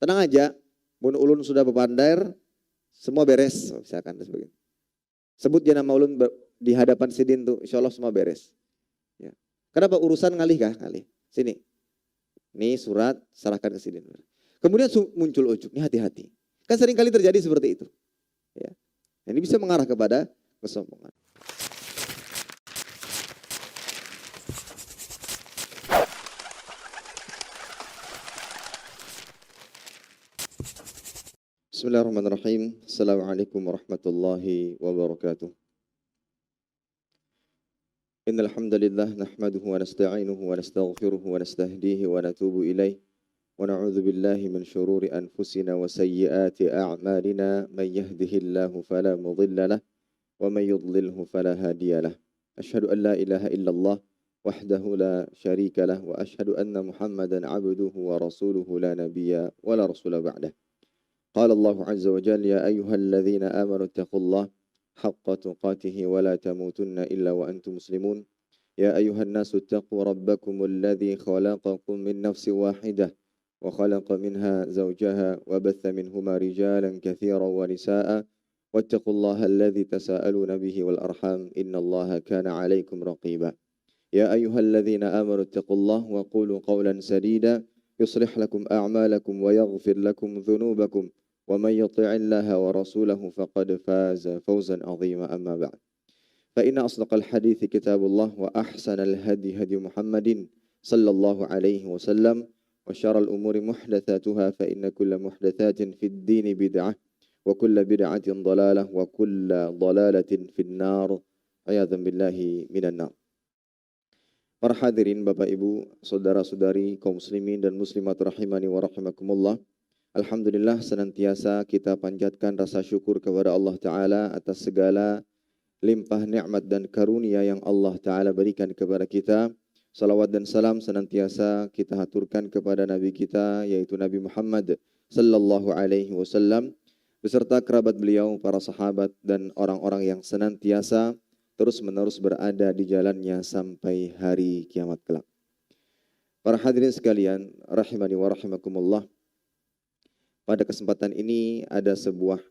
Tenang aja, mun ulun sudah bepandair, semua beres, misalkan dan sebagainya. Sebut je nama ulun di hadapan sidin tuh, insya Allah semua beres. Ya. Kenapa urusan ngalih kah? Ngalih. Sini. Nih surat, serahkan ke sidin. Kemudian muncul ujuk, ini hati-hati. Kan sering kali terjadi seperti itu. Ya. Ini bisa mengarah kepada kesombongan. Bismillahirrahmanirrahim. Assalamualaikum warahmatullahi wabarakatuh. Innal hamdalillah nahmaduhu wa nasta'inuhu wa nastaghfiruhu wa nastahdihi wa natubu ilaih wa na'udzu billahi min shururi anfusina wa sayyiati a'malina man yahdihillahu fala mudilla lahu wa man yudlilhu fala hadiya lahu. Asyhadu an la ilaha illallah wahdahu la syarika lahu wa asyhadu anna Muhammadan 'abduhu wa rasuluhu la nabiyya wa la rasula ba'dahu. قال الله عز وجل يا أيها الذين آمنوا اتقوا الله حق تقاته ولا تموتن إلا وأنتم مسلمون يا أيها الناس اتقوا ربكم الذي خلقكم من نفس واحدة وخلق منها زوجها وبث منهما رجالا كثيرا ونساء واتقوا الله الذي تساءلون به والأرحام إن الله كان عليكم رقيبا يا أيها الذين آمنوا اتقوا الله وقولوا قولا سديدا يصلح لكم أعمالكم ويغفر لكم ذنوبكم ومن يطع الله ورسوله فقد فاز فوزا عظيما أما بعد فإن أصدق الحديث كتاب الله وأحسن الهدي هدي محمد صلى الله عليه وسلم وشر الأمور محدثاتها فإن كل محدثات في الدين بدعة وكل بدعة ضلالة وكل ضلالة في النار عياذا بالله من النار. Para hadirin Bapak Ibu, saudara-saudari kaum muslimin dan muslimat rahimani wa rahimakumullah. Alhamdulillah senantiasa kita panjatkan rasa syukur kepada Allah Ta'ala atas segala limpah nikmat dan karunia yang Allah Ta'ala berikan kepada kita. Salawat dan salam senantiasa kita haturkan kepada Nabi kita yaitu Nabi Muhammad sallallahu alaihi wasallam beserta kerabat beliau, para sahabat dan orang-orang yang senantiasa terus-menerus berada di jalannya sampai hari kiamat kelak. Para hadirin sekalian, rahimani wa rahimakumullah. Pada kesempatan ini ada sebuah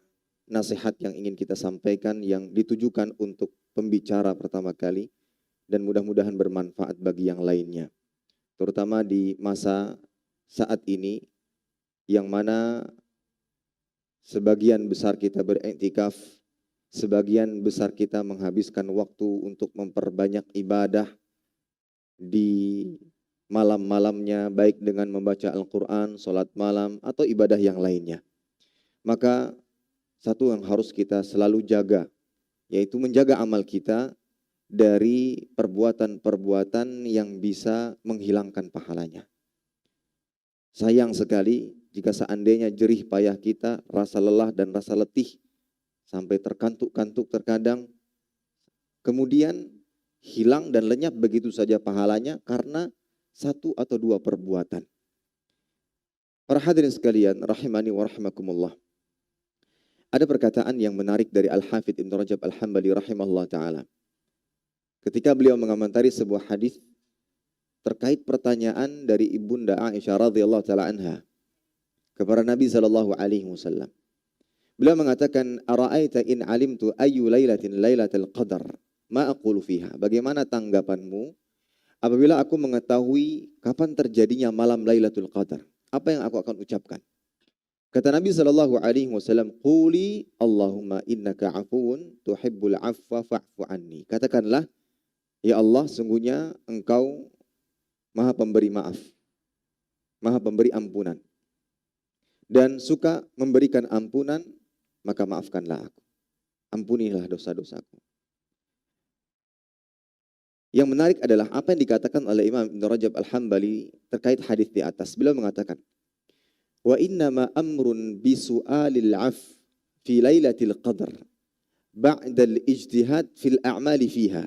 nasihat yang ingin kita sampaikan yang ditujukan untuk pembicara pertama kali dan mudah-mudahan bermanfaat bagi yang lainnya. Terutama di masa saat ini yang mana sebagian besar kita beriktikaf, sebagian besar kita menghabiskan waktu untuk memperbanyak ibadah di malam-malamnya, baik dengan membaca Al-Quran, sholat malam, atau ibadah yang lainnya. Maka satu yang harus kita selalu jaga, yaitu menjaga amal kita dari perbuatan-perbuatan yang bisa menghilangkan pahalanya. Sayang sekali jika seandainya jerih payah kita, rasa lelah dan rasa letih, sampai terkantuk-kantuk terkadang, kemudian hilang dan lenyap begitu saja pahalanya karena satu atau dua perbuatan. Para hadirin sekalian, rahimani wa rahimakumullah. Ada perkataan yang menarik dari Al-Hafidh Ibn Rajab Al-Hambali rahimahullah ta'ala. Ketika beliau mengomentari sebuah hadis terkait pertanyaan dari Ibunda Aisyah radhiyallahu ta'ala anha kepada Nabi sallallahu alaihi wasallam. Beliau mengatakan, "Ara'aita in alimtu ayyu lailatin lailatul qadar, ma aqulu fiha?" Bagaimana tanggapanmu apabila aku mengetahui kapan terjadinya malam Lailatul Qadar? Apa yang aku akan ucapkan? Kata Nabi sallallahu alaihi wasallam, "Quli Allahumma innaka 'afuwun tuhibbul 'afwa fa'fu anni." Katakanlah, ya Allah, sungguhnya Engkau Maha pemberi maaf, Maha pemberi ampunan, dan suka memberikan ampunan, maka maafkanlah aku. Ampunilah dosa-dosaku. Yang menarik adalah apa yang dikatakan oleh Imam Ibn Rajab Al-Hambali terkait hadis di atas. Beliau mengatakan, "Wa innama amrun bisu'alil 'af fi lailatul qadar ba'da al-ijtihad fil a'mali fiha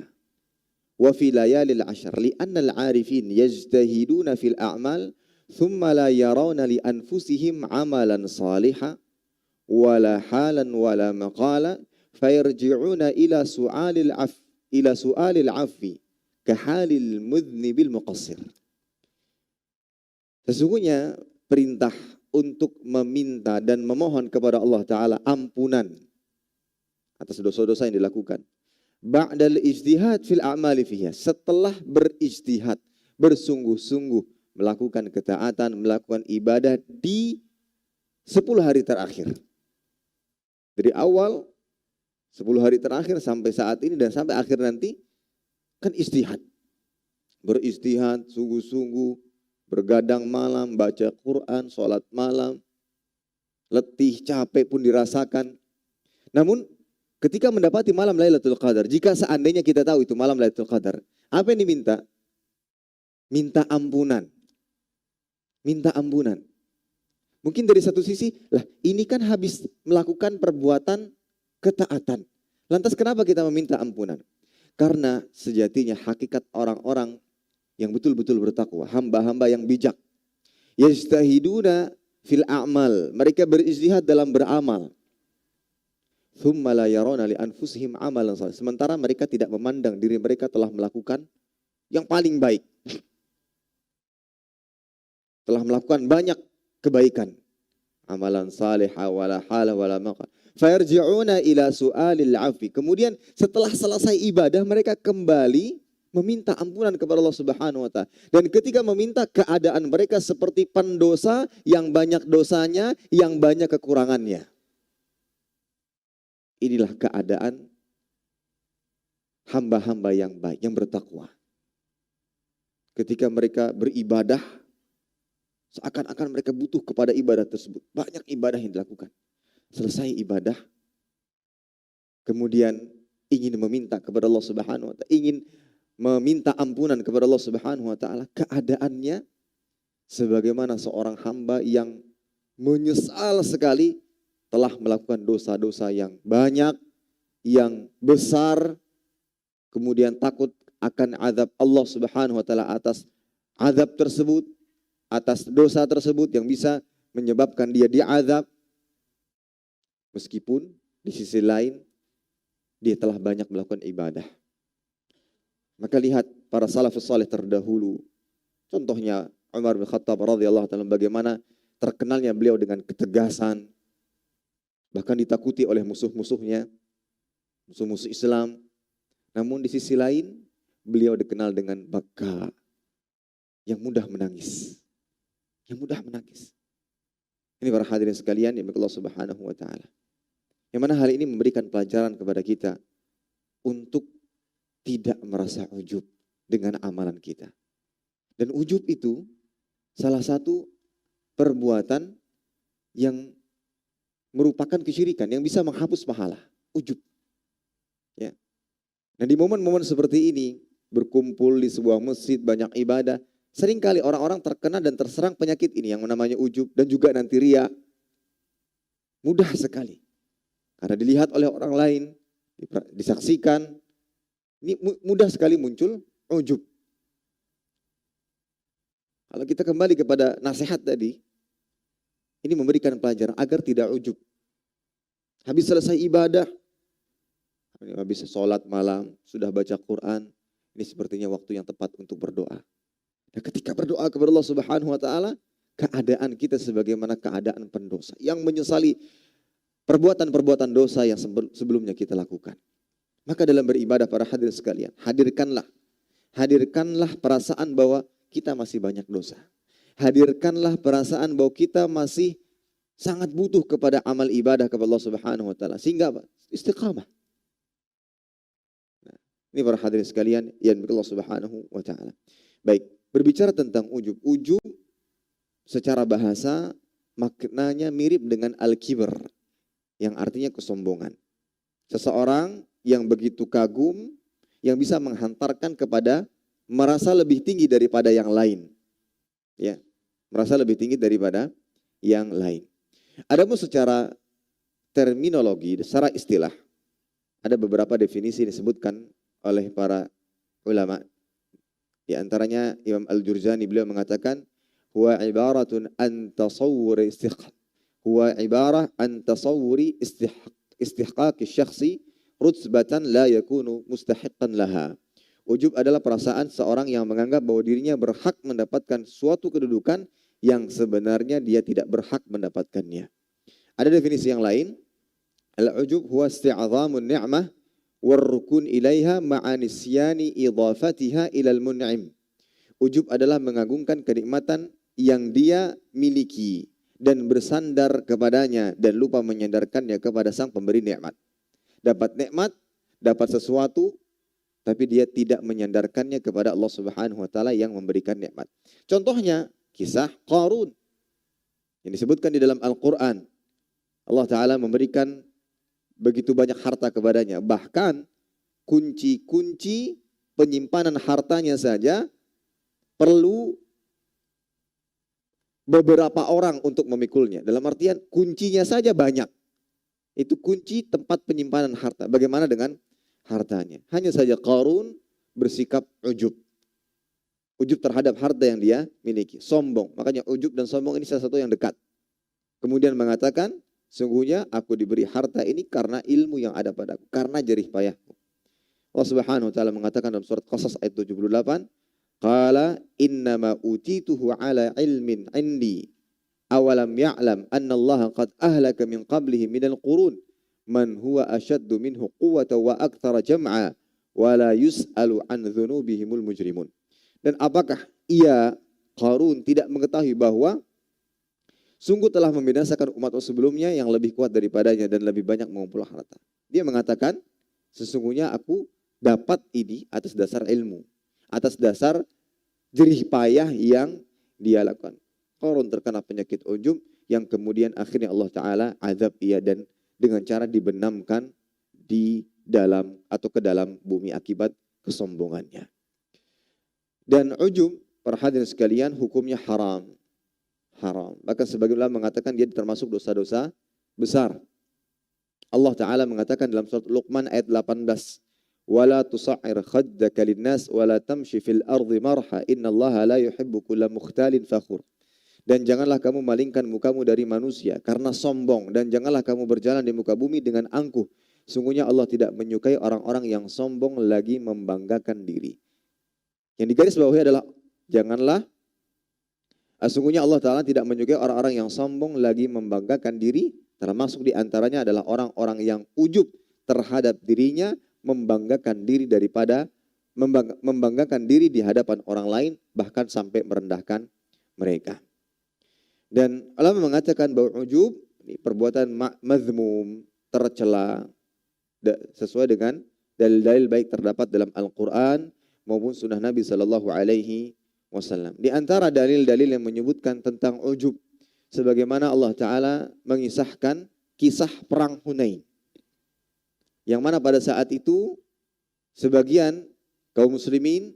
wa fi layalil 'ashr li'anna al-'arifin yajtahiduna fil a'mal thumma la yarawna li anfusihim 'amalan salihan wala halan wala maqala fayarji'una ila su'alil 'afwi kahalil mudhnibil muqassir." Sesungguhnya perintah untuk meminta dan memohon kepada Allah Ta'ala ampunan atas dosa-dosa yang dilakukan. Ba'dal ijtihad fil a'mali fiha. Setelah berijtihad, bersungguh-sungguh melakukan ketaatan, melakukan ibadah di 10 hari terakhir. Dari awal 10 hari terakhir sampai saat ini dan sampai akhir nanti kan ijtihad. Berijtihad sungguh-sungguh, bergadang malam, baca Quran, sholat malam, letih, capek pun dirasakan. Namun ketika mendapati malam Lailatul Qadar, jika seandainya kita tahu itu malam Lailatul Qadar, apa yang diminta? Minta ampunan. Minta ampunan. Mungkin dari satu sisi, lah ini kan habis melakukan perbuatan ketaatan. Lantas kenapa kita meminta ampunan? Karena sejatinya hakikat orang-orang yang betul-betul bertakwa, hamba-hamba yang bijak. Yajtahiduna fil a'mal. Mereka berijtihad dalam beramal. Thumma la yarona li anfusihim amalan salih. Sementara mereka tidak memandang diri mereka telah melakukan yang paling baik. Telah melakukan banyak kebaikan. Amalan salih wala hala wala maqa. Fayarji'una ila su'alil afi. Kemudian setelah selesai ibadah mereka kembali meminta ampunan kepada Allah Subhanahu wa Ta'ala. Dan ketika meminta, keadaan mereka seperti pendosa yang banyak dosanya, yang banyak kekurangannya. Inilah keadaan hamba-hamba yang baik, yang bertakwa. Ketika mereka beribadah, seakan-akan mereka butuh kepada ibadah tersebut. Banyak ibadah yang dilakukan. Selesai ibadah, kemudian ingin meminta kepada Allah Subhanahu wa Ta'ala, ingin meminta ampunan kepada Allah Subhanahu wa Ta'ala, keadaannya sebagaimana seorang hamba yang menyesal sekali telah melakukan dosa-dosa yang banyak, yang besar, kemudian takut akan azab Allah Subhanahu wa Ta'ala atas azab tersebut, atas dosa tersebut yang bisa menyebabkan dia diazab, meskipun di sisi lain dia telah banyak melakukan ibadah. Maka lihat para salafus saleh terdahulu. Contohnya Umar bin Khattab radhiyallahu ta'ala, bagaimana terkenalnya beliau dengan ketegasan. Bahkan ditakuti oleh musuh-musuhnya, musuh-musuh Islam. Namun di sisi lain beliau dikenal dengan baka, yang mudah menangis. Yang mudah menangis. Ini para hadirin sekalian yang Allah Subhanahu wa Ta'ala. Yang mana hal ini memberikan pelajaran kepada kita untuk tidak merasa ujub dengan amalan kita. Dan ujub itu salah satu perbuatan yang merupakan kesyirikan yang bisa menghapus pahala. Ujub. Ya. Nah di momen-momen seperti ini, berkumpul di sebuah masjid, banyak ibadah, seringkali orang-orang terkena dan terserang penyakit ini yang namanya ujub dan juga nanti riya. Mudah sekali. Karena dilihat oleh orang lain, disaksikan, ini mudah sekali muncul ujub. Kalau kita kembali kepada nasihat tadi, ini memberikan pelajaran agar tidak ujub. Habis selesai ibadah, habis sholat malam, sudah baca Quran, ini sepertinya waktu yang tepat untuk berdoa. Dan ketika berdoa kepada Allah Subhanahu wa Ta'ala, keadaan kita sebagaimana keadaan pendosa yang menyesali perbuatan-perbuatan dosa yang sebelumnya kita lakukan. Maka dalam beribadah para hadirin sekalian, hadirkanlah perasaan bahwa kita masih banyak dosa. Hadirkanlah perasaan bahwa kita masih sangat butuh kepada amal ibadah kepada Allah Subhanahu wa Ta'ala. Sehingga apa? Istiqamah. Nah, ini para hadirin sekalian yang Allah Subhanahu wa Ta'ala. Baik, berbicara tentang ujub. Ujub secara bahasa maknanya mirip dengan al-kibr, yang artinya kesombongan. Seseorang yang begitu kagum, yang bisa menghantarkan kepada merasa lebih tinggi daripada yang lain. Ya, merasa lebih tinggi daripada yang lain. Adapun secara terminologi, secara istilah, ada beberapa definisi disebutkan oleh para ulama. Di antaranya Imam Al-Jurjani, beliau mengatakan, huwa ibaratun an tasawwuri istihqaqi syakhsi rutsbatan la yakunu mustahiqqan laha. Ujub adalah perasaan seorang yang menganggap bahwa dirinya berhak mendapatkan suatu kedudukan yang sebenarnya dia tidak berhak mendapatkannya. Ada definisi yang lain, al-ujub huwa isti'zamun ni'mah warrukun ilaiha ma'anisyani idhafatiha ilal mun'im. Ujub adalah mengagungkan kenikmatan yang dia miliki dan bersandar kepadanya dan lupa menyandarkannya kepada sang pemberi nikmat. Dapat nikmat, dapat sesuatu, tapi dia tidak menyandarkannya kepada Allah Subhanahu wa taala yang memberikan nikmat. Contohnya kisah Qarun yang disebutkan di dalam Al-Qur'an. Allah taala memberikan begitu banyak harta kepadanya, bahkan kunci-kunci penyimpanan hartanya saja perlu beberapa orang untuk memikulnya. Dalam artian kuncinya saja banyak. Itu kunci tempat penyimpanan harta. Bagaimana dengan hartanya? Hanya saja Qarun bersikap ujub. Ujub terhadap harta yang dia miliki. Sombong. Makanya ujub dan sombong ini salah satu yang dekat. Kemudian mengatakan, sungguhnya aku diberi harta ini karena ilmu yang ada padaku. Karena jerih payahku. Allah Subhanahu wa taala mengatakan dalam surat Qasas ayat 78, qala innama utituhu ala ilmin indi awalam ya'lam anna Allah qad ahlaka min qablihi minal qurun man huwa ashaddu minhu quwwatan wa aktsara jam'a wa la yus'alu an dzunubihimul mujrimun. Dan apakah ia Qarun tidak mengetahui bahwa sungguh telah membinasakan umat sebelumnya yang lebih kuat daripadanya dan lebih banyak mengumpul harta. Dia mengatakan, sesungguhnya aku dapat ini atas dasar ilmu, atas dasar jerih payah yang dia lakukan. Qarun terkena penyakit ujub yang kemudian akhirnya Allah Ta'ala azab ia dan dengan cara dibenamkan di dalam atau ke dalam bumi akibat kesombongannya. Dan ujub, para hadirin sekalian, hukumnya haram. Haram. Bahkan sebagian ulama mengatakan dia termasuk dosa-dosa besar. Allah Ta'ala mengatakan dalam surat Luqman ayat 18, wala tusa'ir khaddaka linnas wala tamshi fil ardi marha innallaha la yuhibbu kulla mukhtalin fakhur. Dan janganlah kamu malingkan mukamu dari manusia karena sombong, dan janganlah kamu berjalan di muka bumi dengan angkuh. Sungguhnya Allah tidak menyukai orang-orang yang sombong lagi membanggakan diri. Yang digarisbawahi adalah janganlah, sungguhnya Allah Ta'ala tidak menyukai orang-orang yang sombong lagi membanggakan diri, termasuk diantaranya adalah orang-orang yang ujub terhadap dirinya, membanggakan diri daripada membanggakan diri di hadapan orang lain, bahkan sampai merendahkan mereka. Dan ulama mengatakan bahwa ujub ini perbuatan mazmum, tercela, sesuai dengan dalil-dalil baik terdapat dalam Al-Quran maupun sunnah Nabi Sallallahu Alaihi Wasallam. Di antara dalil-dalil yang menyebutkan tentang ujub, sebagaimana Allah Ta'ala mengisahkan kisah perang Hunain, yang mana pada saat itu sebagian kaum muslimin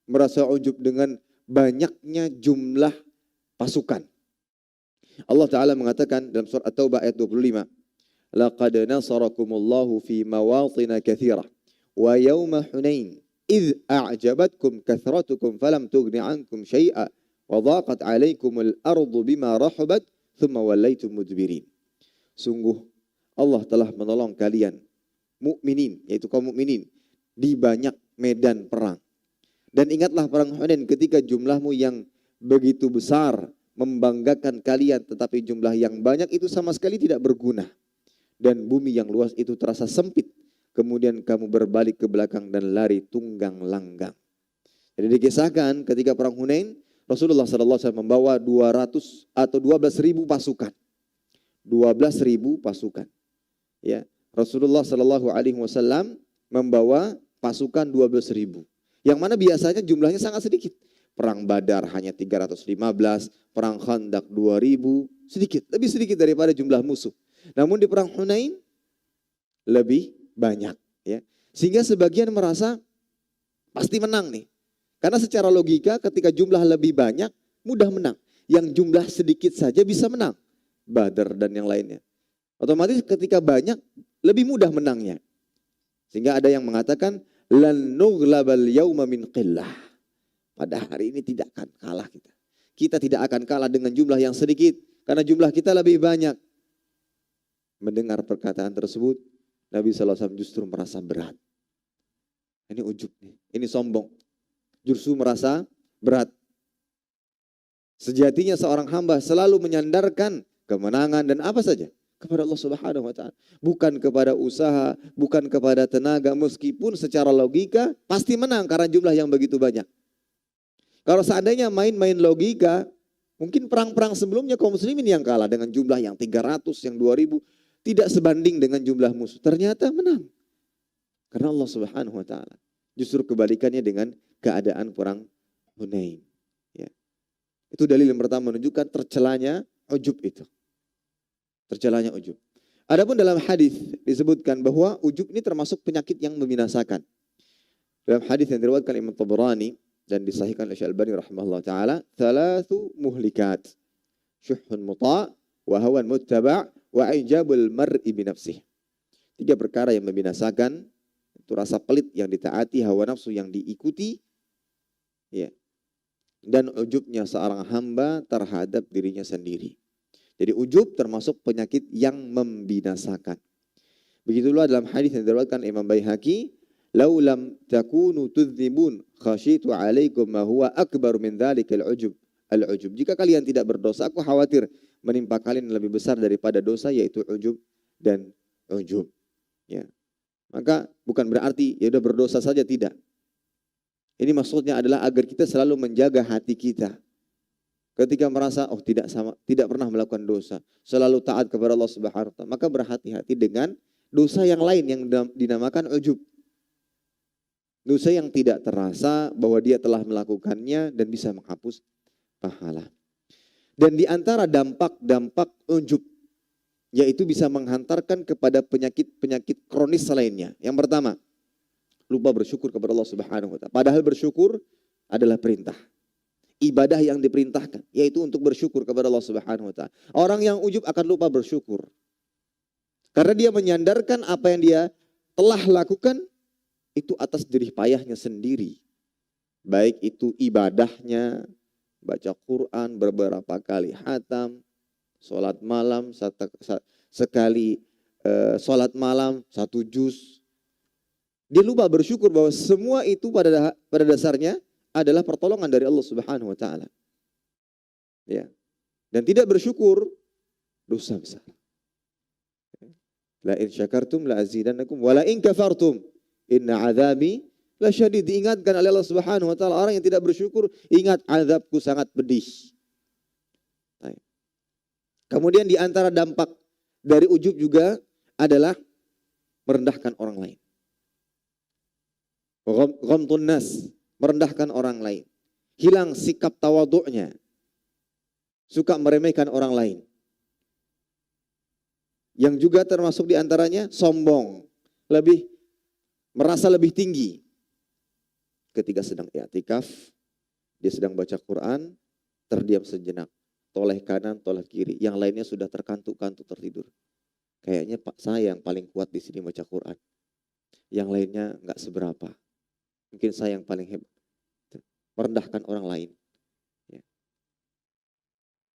merasa ujub dengan banyaknya jumlah pasukan. Allah Ta'ala mengatakan dalam surat At-Taubah ayat 25, laqad nasarakumullahu fi mawatina katsirah wa yawma Hunain idh a'jabatkum kathratukum falam tughni ankum syai'a wa dhaqat 'alaikumul ardu bima rahabat thumma wallaytum mudbirin. Sungguh Allah telah menolong kalian mukminin, yaitu kaum mukminin, di banyak medan perang. Dan ingatlah perang Hunain ketika jumlahmu yang begitu besar membanggakan kalian, tetapi jumlah yang banyak itu sama sekali tidak berguna. Dan bumi yang luas itu terasa sempit. Kemudian kamu berbalik ke belakang dan lari tunggang langgang. Jadi dikisahkan ketika perang Hunain, Rasulullah SAW membawa 200 atau 12.000 pasukan. 12.000 pasukan. Ya, Rasulullah SAW membawa pasukan 12.000. Yang mana biasanya jumlahnya sangat sedikit. Perang Badar hanya 315, perang Khandaq 2.000, sedikit, lebih sedikit daripada jumlah musuh. Namun di perang Hunain lebih banyak, ya. Sehingga sebagian merasa pasti menang nih. Karena secara logika ketika jumlah lebih banyak mudah menang. Yang jumlah sedikit saja bisa menang. Badar dan yang lainnya. Otomatis ketika banyak lebih mudah menangnya. Sehingga ada yang mengatakan lan nughlabal yauma min qillah. Pada hari ini tidak akan kalah kita. Kita tidak akan kalah dengan jumlah yang sedikit. Karena jumlah kita lebih banyak. Mendengar perkataan tersebut, Nabi SAW justru merasa berat. Ini ujub nih. Ini sombong. Justru merasa berat. Sejatinya seorang hamba selalu menyandarkan kemenangan dan apa saja kepada Allah Subhanahu wa taala, bukan kepada usaha, bukan kepada tenaga, meskipun secara logika pasti menang karena jumlah yang begitu banyak. Kalau seandainya main-main logika, mungkin perang-perang sebelumnya kaum muslimin yang kalah dengan jumlah yang 300, yang 2000, tidak sebanding dengan jumlah musuh. Ternyata menang. Karena Allah Subhanahu wa taala. Justru kebalikannya dengan keadaan perang Hunain. Ya. Itu dalil yang pertama menunjukkan tercelanya ujub itu. Tercelanya ujub. Adapun dalam hadis disebutkan bahwa ujub ini termasuk penyakit yang membinasakan. Dalam hadis yang diriwayatkan Imam Tabrani dan disahihkan oleh Syalbani rahimahullah taala, "Thalathu muhlikat. Syuhhun muta' wa hawan muttaba' wa ijabul mar'i bi nafsihi." 3 perkara yang membinasakan, itu rasa pelit yang ditaati, hawa nafsu yang diikuti, ya. Dan ujubnya seorang hamba terhadap dirinya sendiri. Jadi ujub termasuk penyakit yang membinasakan. Begitulah dalam hadis yang diriwayatkan Imam Baihaqi, "Lau lam takunu tudzibun khasyitu 'alaikum ma huwa akbar min dzalikal ujub." Al-ujub. Jika kalian tidak berdosa, aku khawatir menimpa kalian lebih besar daripada dosa, yaitu ujub dan ujub. Ya. Maka bukan berarti ya udah berdosa saja, tidak. Ini maksudnya adalah agar kita selalu menjaga hati kita. Ketika merasa tidak pernah melakukan dosa, selalu taat kepada Allah Subhanahu wa taala, maka berhati-hati dengan dosa yang lain yang dinamakan ujub. Dosa yang tidak terasa bahwa dia telah melakukannya dan bisa menghapus pahala. Dan di antara dampak-dampak ujub, yaitu bisa menghantarkan kepada penyakit-penyakit kronis lainnya. Yang pertama, lupa bersyukur kepada Allah Subhanahu wa taala. Padahal bersyukur adalah perintah. Ibadah yang diperintahkan, yaitu untuk bersyukur kepada Allah Subhanahu wa taala. Orang yang ujub akan lupa bersyukur. Karena dia menyandarkan apa yang dia telah lakukan itu atas jerih payahnya sendiri. Baik itu ibadahnya, baca Quran beberapa kali khatam, sholat malam sekali, sholat malam 1 juz. Dia lupa bersyukur bahwa semua itu pada dasarnya adalah pertolongan dari Allah Subhanahu wa taala. Ya. Dan tidak bersyukur dosa besar. La in syakartum la azidannakum wa la in kafartum inna azabi lasyadid. Diingatkan oleh Allah Subhanahu wa taala, orang yang tidak bersyukur, ingat azabku sangat pedih. Kemudian di antara dampak dari ujub juga adalah merendahkan orang lain. Ghamtun nas, merendahkan orang lain. Hilang sikap tawadhu'nya. Suka meremehkan orang lain. Yang juga termasuk di antaranya sombong. Merasa lebih tinggi. Ketika sedang i'tikaf, dia sedang baca Quran, terdiam sejenak. Toleh kanan, toleh kiri. Yang lainnya sudah terkantuk-kantuk tertidur. Kayaknya saya yang paling kuat di sini baca Quran. Yang lainnya enggak seberapa. Mungkin saya yang paling hebat. Merendahkan orang lain. Ya.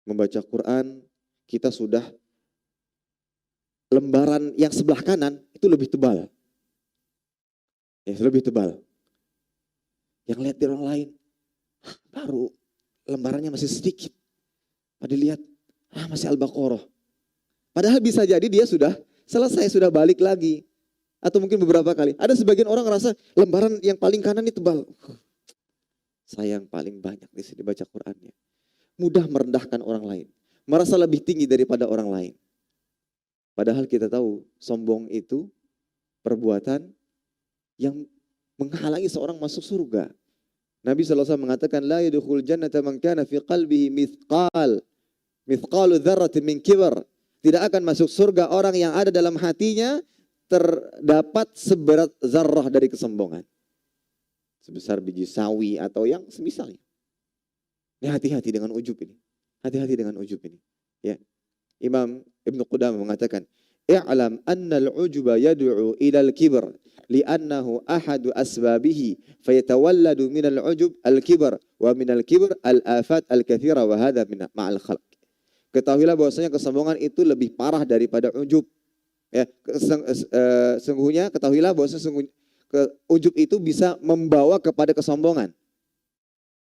Membaca Quran, kita sudah lembaran yang sebelah kanan itu lebih tebal. Ya, lebih tebal. Yang lihat di orang lain, baru lembarannya masih sedikit. Pada lihat, masih Al-Baqarah. Padahal bisa jadi dia sudah selesai, sudah balik lagi. Atau mungkin beberapa kali. Ada sebagian orang ngerasa lembaran yang paling kanan ini tebal. Saya yang paling banyak di sini baca Qurannya. Mudah merendahkan orang lain. Merasa lebih tinggi daripada orang lain. Padahal kita tahu sombong itu perbuatan yang menghalangi seorang masuk surga. Nabi SAW mengatakan, la yadkhul jannata man kana fi qalbihi mithqalu dzarratin min kibr. Tidak akan masuk surga orang yang ada dalam hatinya terdapat seberat zarrah dari kesombongan. Sebesar biji sawi atau yang semisalnya. Ya, hati-hati dengan ujub ini. Hati-hati dengan ujub ini. Ya. Imam Ibn Qudamah mengatakan, "I'lam annal ujuba yad'u ila al-kibr li'annahu ahadu asbabihi fayatawalladu minal ujub al-kibr wa minal kibr al-afat al-kathira wa hadha min ma'al khalq." Ketahuilah bahwasanya kesombongan itu lebih parah daripada ujub. Ya, sungguhnya ketahuilah bahwasanya ujub itu bisa membawa kepada kesombongan.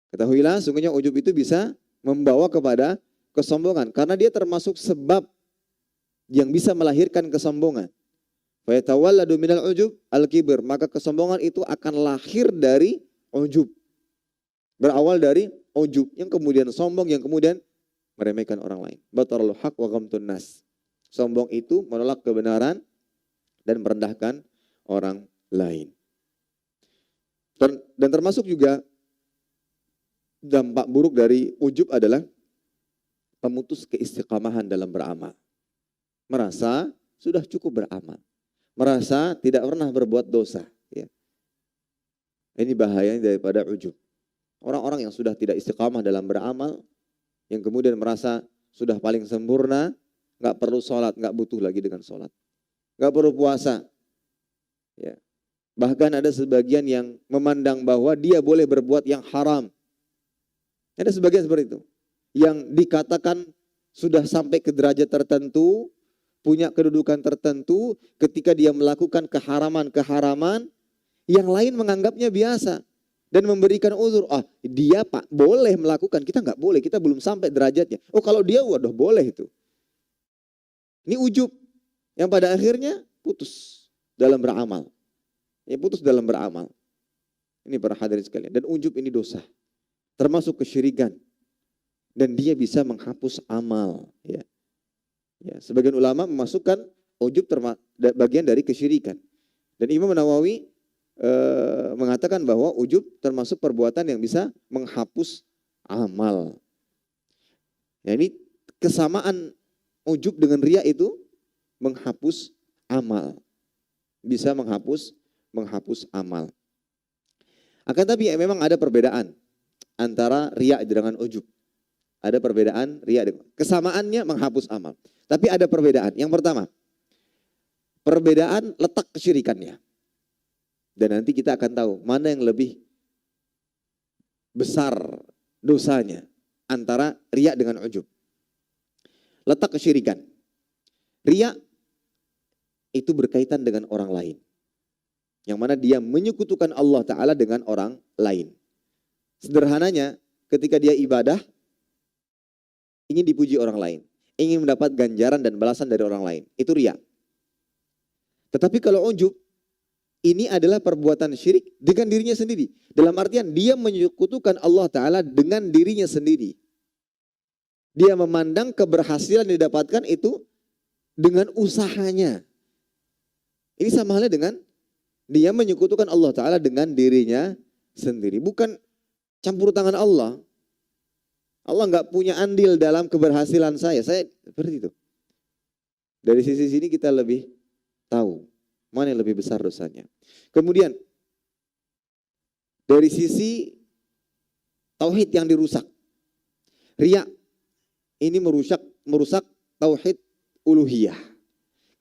Ketahuilah sungguhnya ujub itu bisa membawa kepada kesombongan karena dia termasuk sebab yang bisa melahirkan kesombongan. Fa yatawalladu minal ujub al-kibr, maka kesombongan itu akan lahir dari ujub. Berawal dari ujub yang kemudian sombong, yang kemudian meremehkan orang lain. Batarul haq wa ghamtun nas. Sombong itu menolak kebenaran dan merendahkan orang lain. Dan termasuk juga dampak buruk dari ujub adalah pemutus keistiqamahan dalam beramal. Merasa sudah cukup beramal. Merasa tidak pernah berbuat dosa. Ya. Ini bahayanya daripada ujub. Orang-orang yang sudah tidak istiqamah dalam beramal, yang kemudian merasa sudah paling sempurna, nggak perlu sholat, nggak butuh lagi dengan sholat. Nggak perlu puasa. Ya. Bahkan ada sebagian yang memandang bahwa dia boleh berbuat yang haram. Ada sebagian seperti itu. Yang dikatakan sudah sampai ke derajat tertentu, punya kedudukan tertentu, ketika dia melakukan keharaman-keharaman, yang lain menganggapnya biasa. Dan memberikan uzur, dia Pak boleh melakukan, kita nggak boleh, kita belum sampai derajatnya. Oh kalau dia waduh boleh itu. Ini ujub, yang pada akhirnya putus dalam beramal. Ya putus dalam beramal. Ini para hadirin sekalian. Dan ujub ini dosa, termasuk kesyirikan. Dan dia bisa menghapus amal. Ya. Ya, sebagian ulama memasukkan ujub bagian dari kesyirikan. Dan Imam Nawawi mengatakan bahwa ujub termasuk perbuatan yang bisa menghapus amal. Ya, ini kesamaan ujub dengan riya itu menghapus amal. Bisa menghapus amal. Akan tapi ya, memang ada perbedaan antara riya dengan ujub. Ada perbedaan riya. Kesamaannya menghapus amal. Tapi ada perbedaan. Yang pertama, perbedaan letak kesyirikannya. Dan nanti kita akan tahu mana yang lebih besar dosanya antara riya dengan ujub. Letak kesyirikan. Riya itu berkaitan dengan orang lain. Yang mana dia menyekutukan Allah Ta'ala dengan orang lain. Sederhananya, ketika dia ibadah, ingin dipuji orang lain. Ingin mendapat ganjaran dan balasan dari orang lain. Itu riya. Tetapi kalau ujub, ini adalah perbuatan syirik dengan dirinya sendiri. Dalam artian dia menyekutukan Allah Ta'ala dengan dirinya sendiri. Dia memandang keberhasilan yang didapatkan itu dengan usahanya. Ini sama halnya dengan dia menyekutukan Allah Ta'ala dengan dirinya sendiri. Bukan campur tangan Allah. Allah nggak punya andil dalam keberhasilan saya. Saya seperti itu. Dari sisi sini kita lebih tahu mana yang lebih besar dosanya. Kemudian dari sisi tauhid yang dirusak. Riya ini merusak tauhid uluhiyah.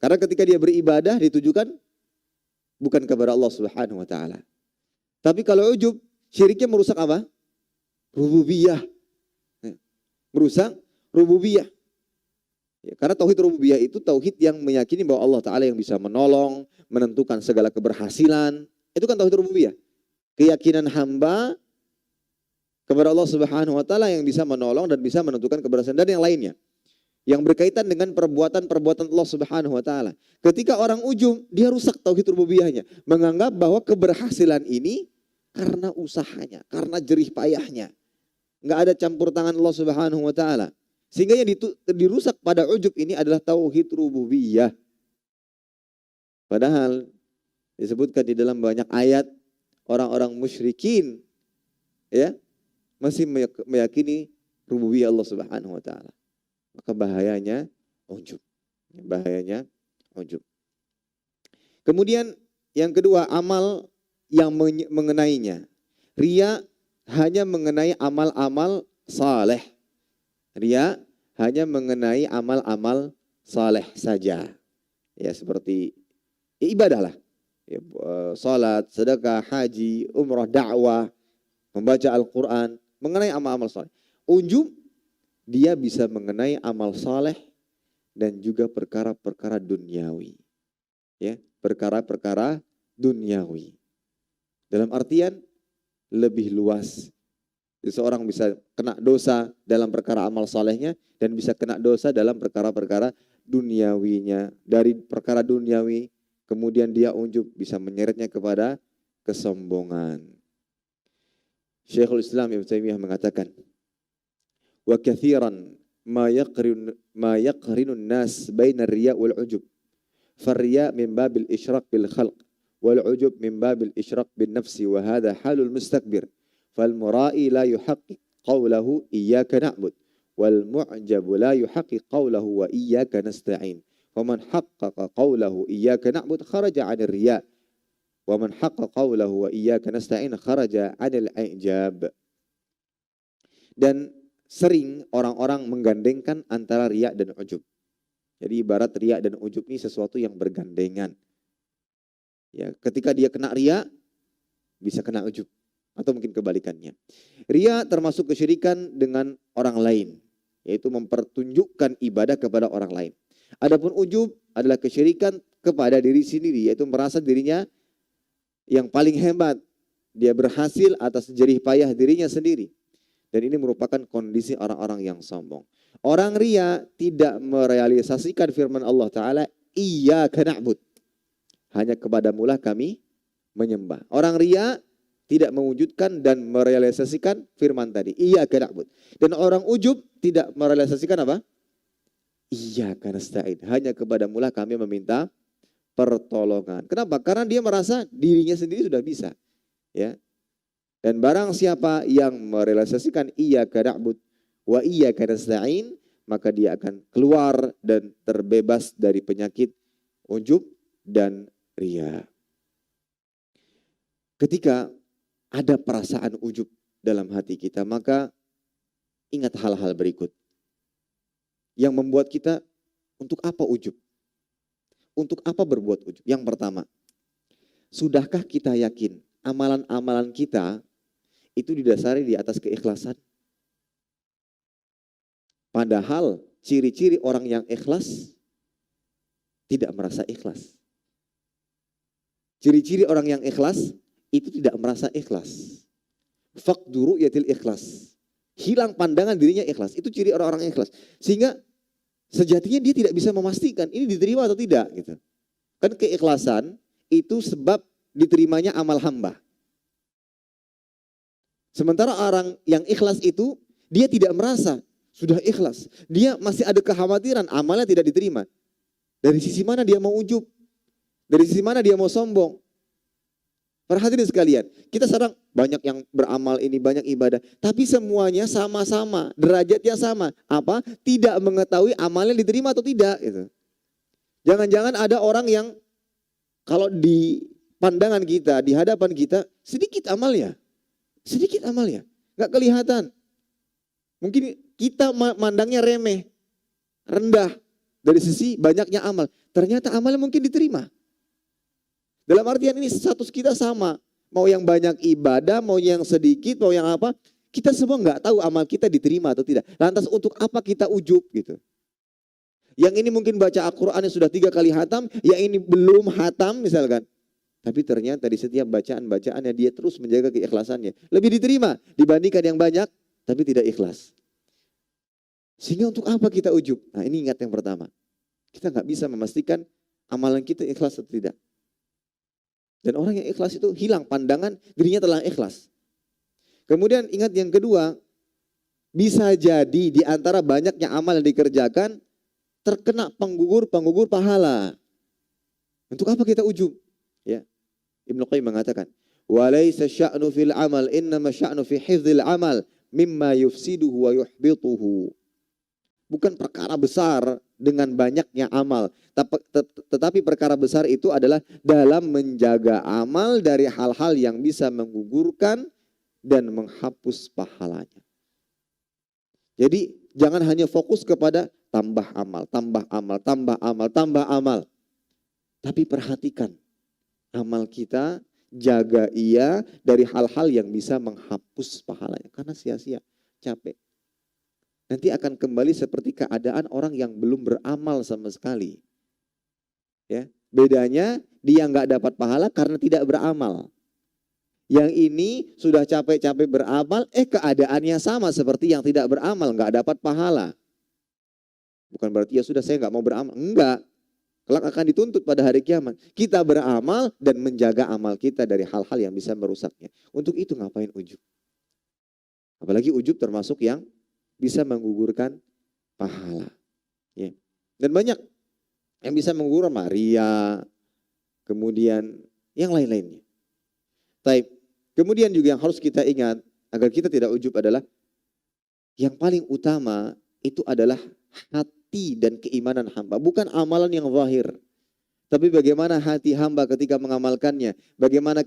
Karena ketika dia beribadah ditujukan bukan kepada Allah Subhanahu wa taala. Tapi kalau ujub, syiriknya merusak apa? Rububiyah. Merusak rububiyah. Ya, karena tauhid rububiyah itu tauhid yang meyakini bahwa Allah Ta'ala yang bisa menolong, menentukan segala keberhasilan. Itu kan tauhid rububiyah. Keyakinan hamba kepada Allah Subhanahu wa Ta'ala yang bisa menolong dan bisa menentukan keberhasilan dan yang lainnya. Yang berkaitan dengan perbuatan-perbuatan Allah Subhanahu wa Ta'ala. Ketika orang ujub, dia rusak tauhid rububiyahnya. Menganggap bahwa keberhasilan ini karena usahanya, karena jerih payahnya. Nggak ada campur tangan Allah Subhanahu wa Ta'ala. Sehingga yang dirusak pada ujub ini adalah tauhid rububiyah. Padahal disebutkan di dalam banyak ayat orang-orang musyrikin ya masih meyakini rububiyah Allah Subhanahu wa Ta'ala. Maka bahayanya ujub. Bahayanya ujub. Kemudian yang kedua, amal yang mengenainya. Riya hanya mengenai amal-amal saleh. Riya hanya mengenai amal-amal saleh saja. Ya seperti ya, ibadah lah. Ya, salat, sedekah, haji, umrah, dakwah, membaca Al-Quran. Mengenai amal-amal saleh. Ujub dia bisa mengenai amal saleh dan juga perkara-perkara duniawi. Ya, perkara-perkara duniawi. Dalam artian lebih luas Jadi seorang bisa kena dosa dalam perkara amal solehnya dan bisa kena dosa dalam perkara-perkara duniawinya. Dari perkara duniawi kemudian dia ujub bisa menyeretnya kepada kesombongan. Syekhul Islam Ibnu Taimiyah mengatakan, wa kathiran ma yaqrinun nas baina riya wal ujub. Farriya min babil isyraq bil khalq wal ujub min babil isyraq bin nafsi wa hadha halul mustakbir. Fal mura'i la yuhaqqiq qawlahu iyyaka na'bud wal mu'jab la yuhaqqiq qawlahu wa iyyaka nasta'in. Wa man haqqaqa qawlahu iyyaka na'bud kharaja 'anil riya' wa man haqqaqa qawlahu wa iyyaka nasta'in kharaja 'anil i'jab. Dan sering orang-orang menggandengkan antara riya dan ujub. Jadi ibarat riya dan ujub ini sesuatu yang bergandengan. Ya, ketika dia kena riya bisa kena ujub. Atau mungkin kebalikannya. Riya termasuk kesyirikan dengan orang lain, yaitu mempertunjukkan ibadah kepada orang lain. Adapun ujub adalah kesyirikan kepada diri sendiri, yaitu merasa dirinya yang paling hebat. Dia berhasil atas jerih payah dirinya sendiri. Dan ini merupakan kondisi orang-orang yang sombong. Orang riya tidak merealisasikan firman Allah Ta'ala, iyyaka na'bud. Hanya kepadamulah kami menyembah. Orang riya tidak mewujudkan dan merealisasikan firman tadi. Iyyaka na'bud. Dan orang ujub tidak merealisasikan apa? Iyyaka nasta'in. Hanya kepadamulah kami meminta pertolongan. Kenapa? Karena dia merasa dirinya sendiri sudah bisa. Ya. Dan barang siapa yang merealisasikan iyyaka na'bud wa iyyaka nasta'in, maka dia akan keluar dan terbebas dari penyakit ujub dan riya. Ketika ada perasaan ujub dalam hati kita, maka ingat hal-hal berikut. Yang membuat kita, untuk apa ujub? Untuk apa berbuat ujub? Yang pertama, sudahkah kita yakin amalan-amalan kita itu didasari di atas keikhlasan? Padahal ciri-ciri orang yang ikhlas tidak merasa ikhlas. Ciri-ciri orang yang ikhlas itu tidak merasa ikhlas. Faqdu ru'yatil ikhlas. Hilang pandangan dirinya ikhlas. Itu ciri orang-orang ikhlas. Sehingga sejatinya dia tidak bisa memastikan ini diterima atau tidak. Gitu. Kan keikhlasan itu sebab diterimanya amal hamba. Sementara orang yang ikhlas itu, dia tidak merasa sudah ikhlas. Dia masih ada kekhawatiran amalnya tidak diterima. Dari sisi mana dia mau ujub? Dari sisi mana dia mau sombong? Para hadirin sekalian, kita sekarang banyak yang beramal ini, banyak ibadah. Tapi semuanya sama-sama, derajatnya sama. Apa? Tidak mengetahui amalnya diterima atau tidak. Gitu. Jangan-jangan ada orang yang kalau di pandangan kita, di hadapan kita, sedikit amalnya. Sedikit amalnya. Nggak kelihatan. Mungkin kita mandangnya remeh, rendah. Dari sisi banyaknya amal. Ternyata amalnya mungkin diterima. Dalam artian ini status kita sama. Mau yang banyak ibadah, mau yang sedikit, mau yang apa. Kita semua nggak tahu amal kita diterima atau tidak. Lantas untuk apa kita ujub gitu. Yang ini mungkin baca Al-Quran yang sudah 3 kali hatam, yang ini belum hatam misalkan. Tapi ternyata di setiap bacaan-bacaannya dia terus menjaga keikhlasannya. Lebih diterima dibandingkan yang banyak, tapi tidak ikhlas. Sehingga untuk apa kita ujub? Nah ini ingat yang pertama. Kita nggak bisa memastikan amalan kita ikhlas atau tidak. Dan orang yang ikhlas itu hilang pandangan dirinya telah ikhlas. Kemudian ingat yang kedua, bisa jadi di antara banyaknya amal yang dikerjakan terkena penggugur pahala. Untuk apa kita ujub? Ya. Ibnu Qayyim mengatakan, "Walaysa sya'nu fil amal, innama sya'nu fi hifdzil amal mimma yufsiduhu wa yuhbituhu." Bukan perkara besar dengan banyaknya amal. Tetapi perkara besar itu adalah dalam menjaga amal dari hal-hal yang bisa menggugurkan dan menghapus pahalanya. Jadi jangan hanya fokus kepada tambah amal, tambah amal, tambah amal, tambah amal. Tapi perhatikan amal kita, jaga ia dari hal-hal yang bisa menghapus pahalanya. Karena sia-sia, capek. Nanti akan kembali seperti keadaan orang yang belum beramal sama sekali. Ya, bedanya dia nggak dapat pahala karena tidak beramal. Yang ini sudah capek-capek beramal, keadaannya sama seperti yang tidak beramal, nggak dapat pahala. Bukan berarti ya sudah saya nggak mau beramal. Enggak. Kelak akan dituntut pada hari kiamat. Kita beramal dan menjaga amal kita dari hal-hal yang bisa merusaknya. Untuk itu ngapain ujub? Apalagi ujub termasuk yang bisa menggugurkan pahala. Ya. Dan banyak yang bisa menggugurkan Maria, kemudian yang lain-lainnya. Taib. Kemudian juga yang harus kita ingat agar kita tidak ujub adalah yang paling utama itu adalah hati dan keimanan hamba. Bukan amalan yang zahir. Tapi bagaimana hati hamba ketika mengamalkannya. Bagaimana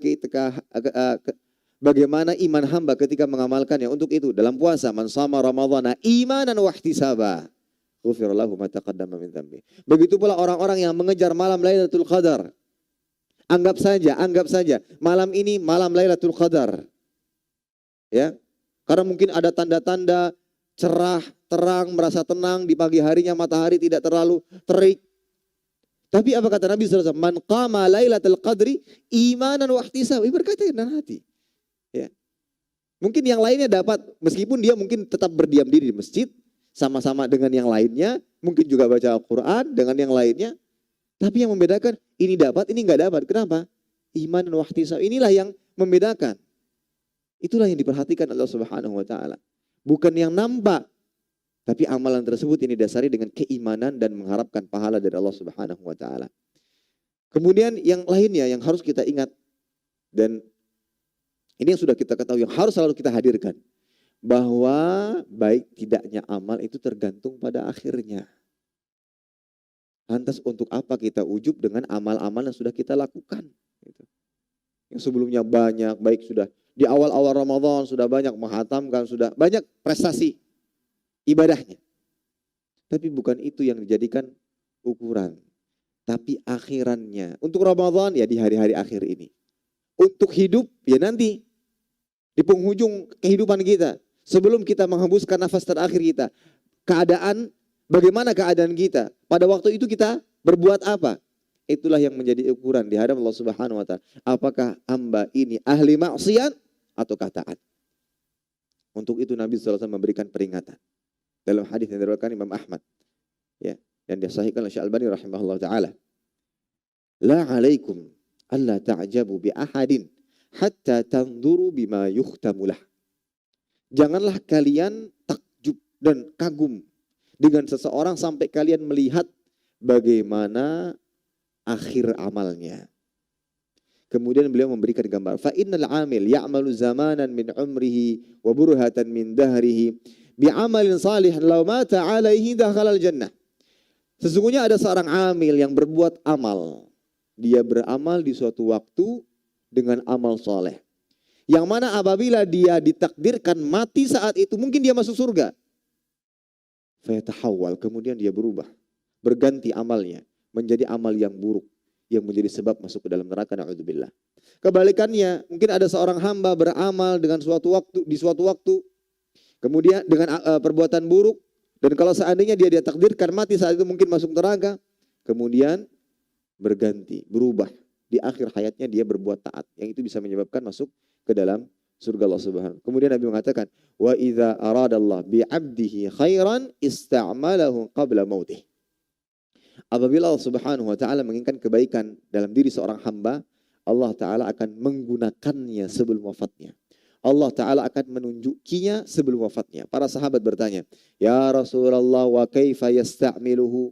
iman hamba ketika mengamalkannya. Untuk itu dalam puasa. Man shama ramadhana imanan wahtisaba. Ghufira lahu ma taqaddama min dhanbi. Begitu pula orang-orang yang mengejar malam Lailatul Qadar. Anggap saja malam ini malam Lailatul Qadar. Ya. Karena mungkin ada tanda-tanda cerah, terang, merasa tenang di pagi harinya, matahari tidak terlalu terik. Tapi apa kata Nabi SAW? Man qama Lailatul Qadri imanan wa ihtisab. Berkata dengan hati. Ya. Mungkin yang lainnya dapat, meskipun dia mungkin tetap berdiam diri di masjid, sama-sama dengan yang lainnya, mungkin juga baca Al-Quran dengan yang lainnya. Tapi yang membedakan, ini dapat, ini nggak dapat. Kenapa? Iman dan wahtisab. Inilah yang membedakan. Itulah yang diperhatikan Allah Subhanahu wa Ta'ala. Bukan yang nampak. Tapi amalan tersebut ini dasari dengan keimanan dan mengharapkan pahala dari Allah Subhanahu wa Ta'ala. Kemudian yang lainnya yang harus kita ingat. Dan ini yang sudah kita ketahui, yang harus selalu kita hadirkan. Bahwa baik tidaknya amal itu tergantung pada akhirnya. Lantas untuk apa kita ujub dengan amal-amal yang sudah kita lakukan? Yang sebelumnya banyak, baik sudah di awal-awal Ramadan sudah banyak menghatamkan, sudah banyak prestasi ibadahnya. Tapi bukan itu yang dijadikan ukuran. Tapi akhirannya. Untuk Ramadan ya di hari-hari akhir ini. Untuk hidup ya nanti. Di penghujung kehidupan kita. Sebelum kita menghembuskan nafas terakhir kita. Bagaimana keadaan kita? Pada waktu itu kita berbuat apa? Itulah yang menjadi ukuran di hadapan Allah Subhanahu wa Ta'ala. Apakah hamba ini ahli maksiat ataukah taat? Untuk itu Nabi SAW memberikan peringatan. Dalam hadis yang diriwayatkan Imam Ahmad. Ya, dan disahihkan oleh Syekh Albani rahimahullah ta'ala. La alaikum alla ta'jabu bi ahadin hatta tanzuru bima yukhtamulah. Janganlah kalian takjub dan kagum dengan seseorang sampai kalian melihat bagaimana akhir amalnya. Kemudian beliau memberikan gambar. Fa innal amil ya'malu zamanan min umrihi wa burhatan min dahrihi bi'amalin salihan law mata 'alaihi dakhala al-jannah. Sesungguhnya ada seorang amil yang berbuat amal. Dia beramal di suatu waktu dengan amal soleh. Yang mana apabila dia ditakdirkan mati saat itu, mungkin dia masuk surga. Fayatahawwal, kemudian dia berubah. Berganti amalnya menjadi amal yang buruk. Yang menjadi sebab masuk ke dalam neraka, na'udzubillah. Kebalikannya, mungkin ada seorang hamba beramal dengan di suatu waktu. Kemudian dengan perbuatan buruk. Dan kalau seandainya dia ditakdirkan mati saat itu mungkin masuk neraka. Kemudian berganti, berubah. Di akhir hayatnya dia berbuat taat. Yang itu bisa menyebabkan masuk ke dalam surga Allah Subhanahu. Kemudian Nabi mengatakan, wa idza aradallah bi 'abdihi khairan ista'malahu qabla mautih. Apabila Allah Subhanahu wa taala menginginkan kebaikan dalam diri seorang hamba, Allah taala akan menggunakannya sebelum wafatnya. Allah taala akan menunjukinya sebelum wafatnya. Para sahabat bertanya, "Ya Rasulullah, wa kaifa yasta'miluhu?"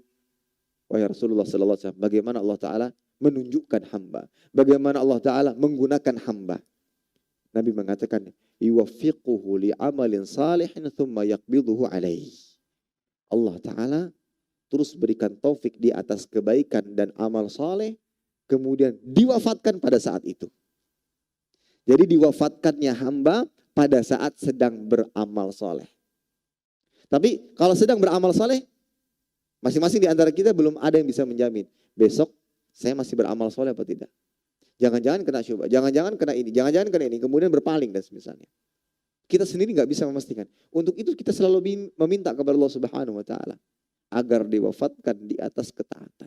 Wahai Rasulullah sallallahu alaihi wasallam, bagaimana Allah taala menunjukkan hamba? Bagaimana Allah taala menggunakan hamba? Nabi mengatakan, yuwaffiquhu li'amalin salihin thumma yaqbiduhu alaih. Allah Ta'ala terus berikan taufik di atas kebaikan dan amal saleh, kemudian diwafatkan pada saat itu. Jadi diwafatkannya hamba pada saat sedang beramal saleh. Tapi kalau sedang beramal saleh, masing-masing di antara kita belum ada yang bisa menjamin. Besok saya masih beramal saleh apa tidak? Jangan-jangan kena syubhat, jangan-jangan kena ini, jangan-jangan kena ini, kemudian berpaling dan semisalnya. Kita sendiri nggak bisa memastikan. Untuk itu kita selalu meminta kepada Allah Subhanahu wa taala agar diwafatkan di atas ketaatan.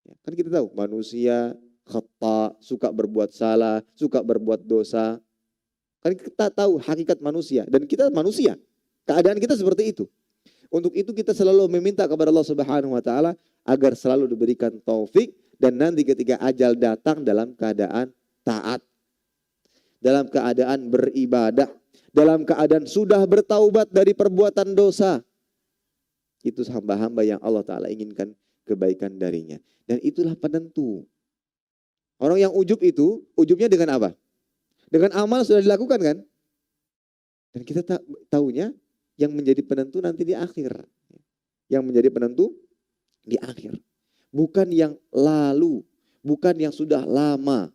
Ya, kan kita tahu manusia khata, suka berbuat salah, suka berbuat dosa. Kan kita tahu hakikat manusia dan kita manusia. Keadaan kita seperti itu. Untuk itu kita selalu meminta kepada Allah Subhanahu wa taala agar selalu diberikan taufik dan nanti ketika ajal datang dalam keadaan taat, dalam keadaan beribadah, dalam keadaan sudah bertaubat dari perbuatan dosa. Itu hamba-hamba yang Allah taala inginkan kebaikan darinya. Dan itulah penentu. Orang yang ujub itu, ujubnya dengan apa? Dengan amal sudah dilakukan kan? Dan kita tahunya yang menjadi penentu nanti di akhir. Yang menjadi penentu di akhir. Bukan yang lalu. Bukan yang sudah lama.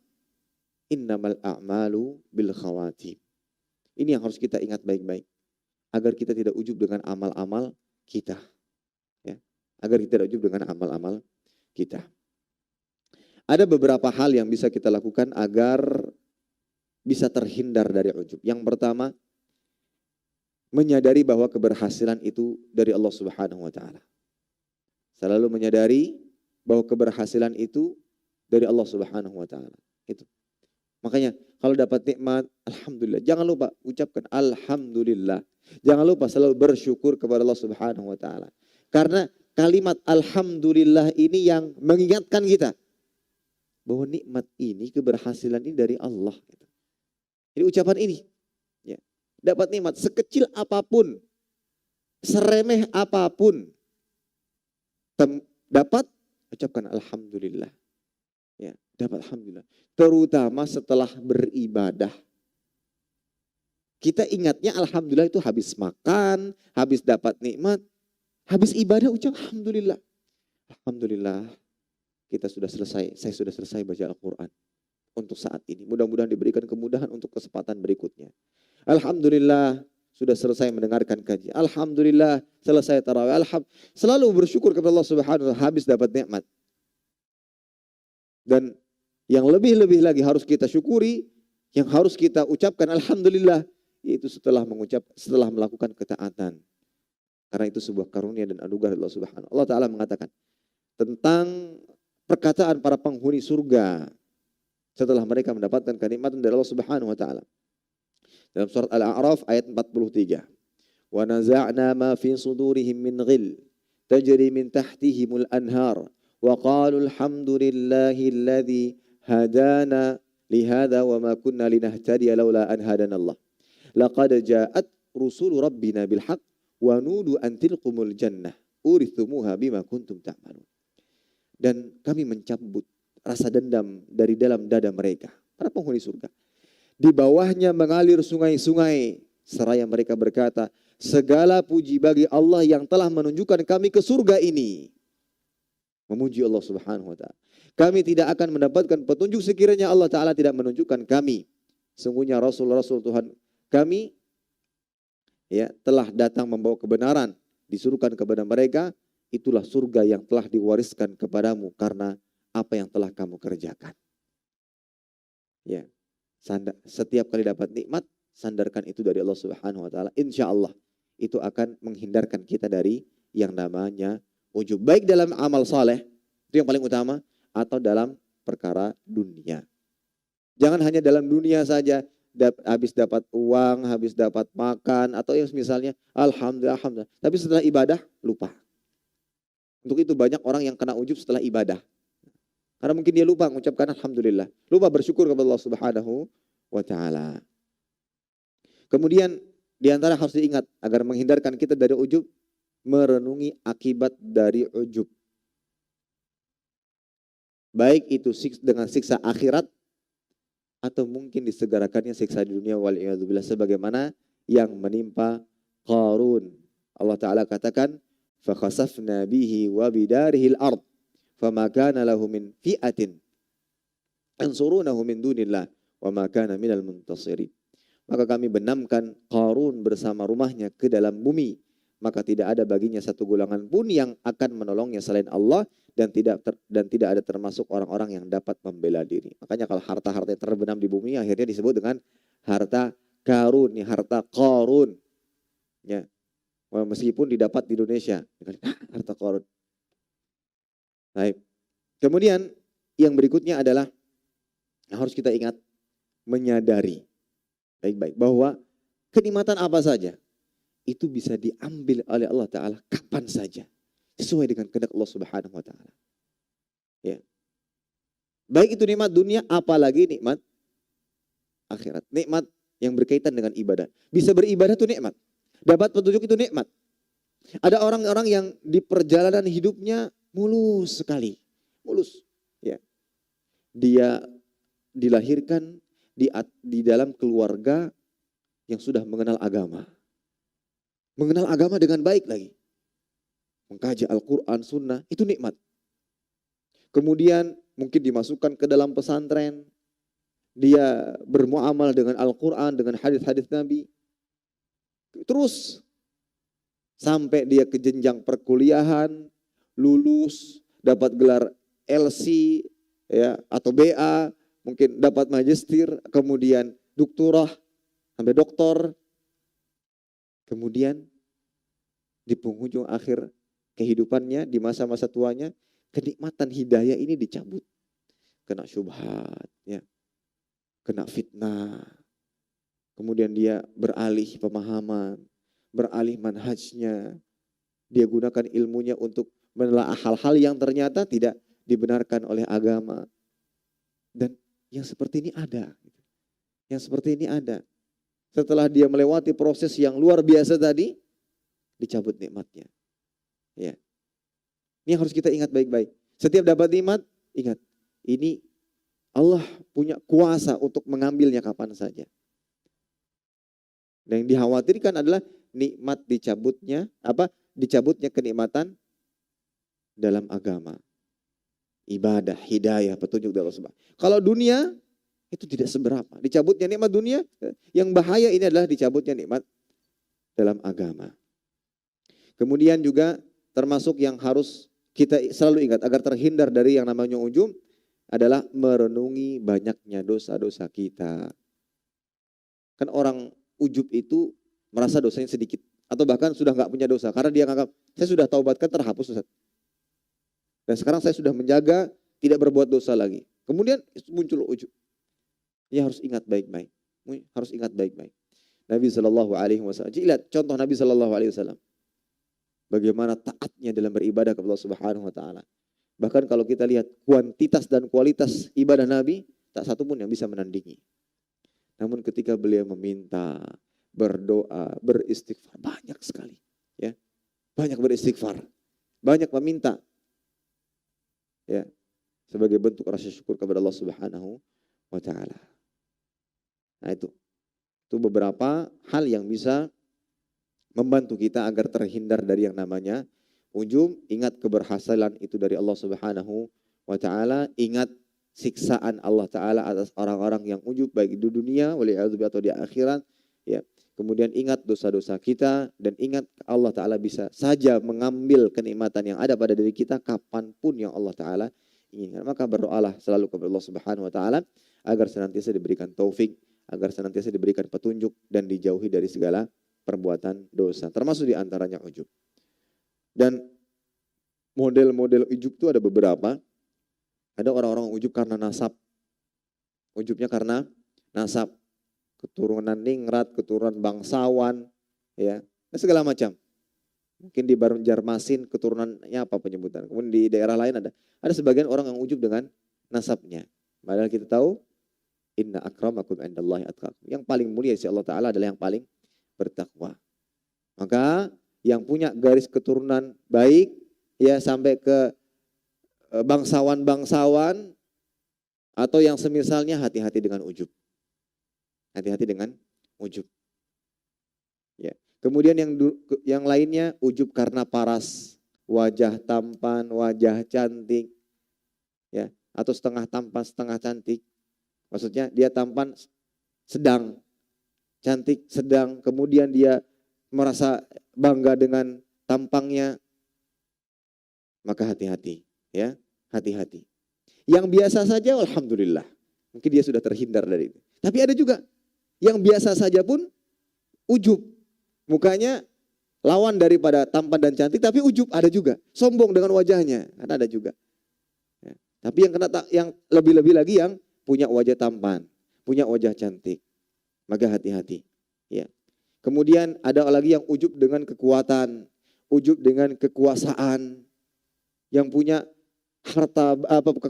Innamal a'malu bil khawatim. Ini yang harus kita ingat baik-baik. Agar kita tidak ujub dengan amal-amal kita. Ya. Agar kita tidak ujub dengan amal-amal kita. Ada beberapa hal yang bisa kita lakukan agar bisa terhindar dari ujub. Yang pertama, menyadari bahwa keberhasilan itu dari Allah Subhanahu wa taala. Selalu menyadari bahwa keberhasilan itu dari Allah Subhanahu wa taala. Itu. Makanya kalau dapat nikmat, alhamdulillah. Jangan lupa ucapkan alhamdulillah. Jangan lupa selalu bersyukur kepada Allah Subhanahu wa taala. Karena kalimat alhamdulillah ini yang mengingatkan kita bahwa nikmat ini, keberhasilan ini dari Allah. Jadi ucapan ini ya, dapat nikmat sekecil apapun, seremeh apapun, dapat ucapkan alhamdulillah. Ya, dapat alhamdulillah. Terutama setelah beribadah. Kita ingatnya alhamdulillah itu habis makan, habis dapat nikmat, habis ibadah ucap alhamdulillah. Alhamdulillah kita sudah selesai, saya sudah selesai baca Al-Quran untuk saat ini. Mudah-mudahan diberikan kemudahan untuk kesempatan berikutnya. Alhamdulillah sudah selesai mendengarkan kajian. Alhamdulillah selesai tarawih. Selalu bersyukur kepada Allah Subhanahu wa taala habis dapat nikmat. Dan yang lebih-lebih lagi harus kita syukuri, yang harus kita ucapkan alhamdulillah, yaitu setelah melakukan ketaatan. Karena itu sebuah karunia dan anugerah Allah Subhanahu. Allah Ta'ala mengatakan tentang perkataan para penghuni surga setelah mereka mendapatkan kenikmatan dari Allah Subhanahu wa taala. Dalam surat Al-A'raf ayat 43. Wa naza'na ma fi sudurihim min ghil tajri min tahtihimul anhar wa qalu alhamdulillahi alladhi hadana li hadha wa ma kunna linahtadiya laula an hadana Allah. Laqad ja'at rusul rabbina bil haqq wa nudu an tilqumul jannah urithumuha bima kuntum ta'malun. Dan kami mencabut rasa dendam dari dalam dada mereka, para penghuni surga. Di bawahnya mengalir sungai-sungai, seraya mereka berkata, segala puji bagi Allah yang telah menunjukkan kami ke surga ini. Memuji Allah Subhanahu wa taala. Kami tidak akan mendapatkan petunjuk sekiranya Allah Ta'ala tidak menunjukkan kami. Sungguhnya Rasul-Rasul Tuhan kami ya telah datang membawa kebenaran, disuruhkan kepada mereka. Itulah surga yang telah diwariskan kepadamu karena apa yang telah kamu kerjakan. Ya, setiap kali dapat nikmat, sandarkan itu dari Allah Subhanahu wa taala. Insya Allah itu akan menghindarkan kita dari yang namanya ujub. Baik dalam amal saleh, itu yang paling utama, atau dalam perkara dunia. Jangan hanya dalam dunia saja, habis dapat uang, habis dapat makan, atau yang misalnya alhamdulillah, alhamdulillah. Tapi setelah ibadah, lupa. Untuk itu banyak orang yang kena ujub setelah ibadah. Karena mungkin dia lupa mengucapkan alhamdulillah. Lupa bersyukur kepada Allah Subhanahu wa taala. Kemudian di antara harus diingat agar menghindarkan kita dari ujub, merenungi akibat dari ujub. Baik itu dengan siksa akhirat atau mungkin disegerakannya siksa di dunia wal'iyadzubillah sebagaimana yang menimpa Qarun. Allah Ta'ala katakan فَخَسَفْنَا بِهِ وَبِدَارِهِ الْأَرْضِ فَمَا كَانَ لَهُ مِنْ فِئَةٍ أَنْصُرُونَهُ مِنْ دُونِ اللَّهِ وَمَا كَانَ مِنَ الْمُنْتَصِرِينَ. Maka kami benamkan Qarun bersama rumahnya ke dalam bumi, maka tidak ada baginya satu golongan pun yang akan menolongnya selain Allah, dan tidak ada termasuk orang-orang yang dapat membela diri. Makanya kalau harta-harta yang terbenam di bumi akhirnya disebut dengan harta Qarun, harta Qarun. Ya. Meskipun didapat di Indonesia, harta Qarun. Baik. Kemudian yang berikutnya adalah Nah, harus kita ingat, menyadari baik-baik bahwa kenikmatan apa saja itu bisa diambil oleh Allah Ta'ala kapan saja, sesuai dengan kehendak Allah Subhanahu wa Ta'ala. Ya. Baik itu nikmat dunia, apalagi nikmat akhirat. Nikmat yang berkaitan dengan ibadah. Bisa beribadah itu nikmat. Dapat petunjuk itu nikmat. Ada orang-orang yang di perjalanan hidupnya mulus sekali. Mulus. Ya. Dia dilahirkan di dalam keluarga yang sudah mengenal agama. Mengenal agama dengan baik lagi. Mengkaji Al-Quran, Sunnah, itu nikmat. Kemudian mungkin dimasukkan ke dalam pesantren. Dia bermuamal dengan Al-Quran, dengan hadis-hadis Nabi. Terus sampai dia ke jenjang perkuliahan, lulus, dapat gelar LC ya, atau BA, mungkin dapat magistir, kemudian doktorah, sampai doktor. Kemudian di penghujung akhir kehidupannya, di masa-masa tuanya, kenikmatan hidayah ini dicabut. Kena syubhat, ya, kena fitnah. Kemudian dia beralih pemahaman, beralih manhajnya. Dia gunakan ilmunya untuk menelaah hal-hal yang ternyata tidak dibenarkan oleh agama. Dan yang seperti ini ada. Yang seperti ini ada. Setelah dia melewati proses yang luar biasa tadi, dicabut nikmatnya. Ya. Ini yang harus kita ingat baik-baik. Setiap dapat nikmat, ingat, ini Allah punya kuasa untuk mengambilnya kapan saja. Dan yang dikhawatirkan adalah nikmat dicabutnya, dicabutnya kenikmatan dalam agama. Ibadah, hidayah, petunjuk dari Allah Subhanahu. Kalau dunia itu tidak seberapa. Dicabutnya nikmat dunia, yang bahaya ini adalah dicabutnya nikmat dalam agama. Kemudian juga termasuk yang harus kita selalu ingat agar terhindar dari yang namanya ujub adalah merenungi banyaknya dosa-dosa kita. Kan orang ujub itu merasa dosanya sedikit atau bahkan sudah nggak punya dosa karena dia nganggap saya sudah taubatkan terhapus Ustaz. Dan sekarang saya sudah menjaga tidak berbuat dosa lagi. Kemudian muncul ujub. Ini harus ingat baik-baik. Harus ingat baik-baik. Nabi Shallallahu Alaihi Wasallam. Lihat contoh Nabi Shallallahu Alaihi Wasallam. Bagaimana taatnya dalam beribadah kepada Allah Subhanahu Wa Taala. Bahkan kalau kita lihat kuantitas dan kualitas ibadah Nabi, tak satu pun yang bisa menandingi. Namun ketika beliau meminta, berdoa, beristighfar, banyak sekali. Ya, banyak beristighfar, banyak meminta. Ya, sebagai bentuk rasa syukur kepada Allah Subhanahu Wa Taala. Nah itu beberapa hal yang bisa membantu kita agar terhindar dari yang namanya ujub. Ingat keberhasilan itu dari Allah Subhanahu Wa Taala. Ingat siksaan Allah Taala atas orang-orang yang ujub baik di dunia atau di akhirat. Ya. Kemudian ingat dosa-dosa kita dan ingat Allah Taala bisa saja mengambil kenikmatan yang ada pada diri kita kapanpun yang Allah Taala inginkan. Maka berdoalah selalu kepada Allah Subhanahu Wa Taala agar senantiasa diberikan taufik, agar senantiasa diberikan petunjuk dan dijauhi dari segala perbuatan dosa. Termasuk di antaranya ujub. Dan model-model ujub itu ada beberapa. Ada orang-orang ujub karena nasab. Ujubnya karena nasab. Keturunan ningrat, keturunan bangsawan, ya, dan segala macam. Mungkin di Banjarmasin keturunannya apa penyebutan. Kemudian di daerah lain ada sebagian orang yang ujub dengan nasabnya. Padahal kita tahu inna akramakum indallahi atqakum. Yang paling mulia di sisi Allah Taala adalah yang paling bertakwa. Maka yang punya garis keturunan baik ya sampai ke bangsawan-bangsawan atau yang semisalnya, hati-hati dengan ujub. Hati-hati dengan ujub. Ya. Kemudian yang lainnya ujub karena paras, wajah tampan, wajah cantik, ya, atau setengah tampan, setengah cantik. Maksudnya dia tampan sedang, cantik sedang, kemudian dia merasa bangga dengan tampangnya. Maka hati-hati, ya, hati-hati. Yang biasa saja alhamdulillah, mungkin dia sudah terhindar dari itu. Tapi ada juga yang biasa saja pun ujub. Mukanya lawan daripada tampan dan cantik, tapi ujub ada juga. Sombong dengan wajahnya, ada juga. Ya. Tapi yang lebih-lebih lagi yang punya wajah tampan, punya wajah cantik. Maka hati-hati. Ya. Kemudian ada lagi yang ujub dengan kekuatan, ujub dengan kekuasaan, yang punya harta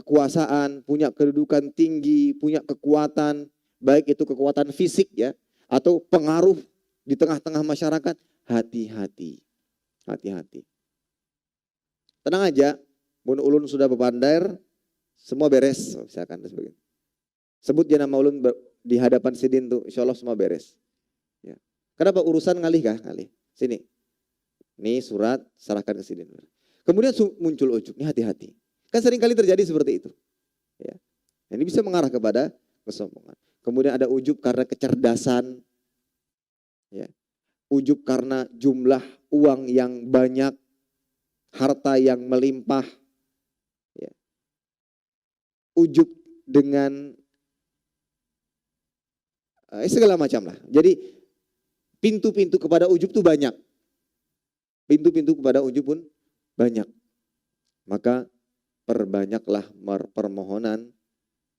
kekuasaan, punya kedudukan tinggi, punya kekuatan, baik itu kekuatan fisik ya, atau pengaruh di tengah-tengah masyarakat. Hati-hati, hati-hati. Tenang aja, mun ulun sudah bepandair, semua beres, misalkan sebagainya. Sebut dia nama ulun di hadapan sidin tuh, insya Allah semua beres. Ya. Kenapa urusan ngalih kah? Ngalih. Sini. Ini surat, serahkan ke sidin. Kemudian muncul ujub, ini hati-hati. Kan sering kali terjadi seperti itu. Ya. Ini bisa mengarah kepada kesombongan. Kemudian ada ujub karena kecerdasan. Ya. Ujub karena jumlah uang yang banyak, harta yang melimpah. Ya. Ujub dengan segala macam lah. Jadi pintu-pintu kepada ujub itu banyak. Pintu-pintu kepada ujub pun banyak. Maka perbanyaklah permohonan,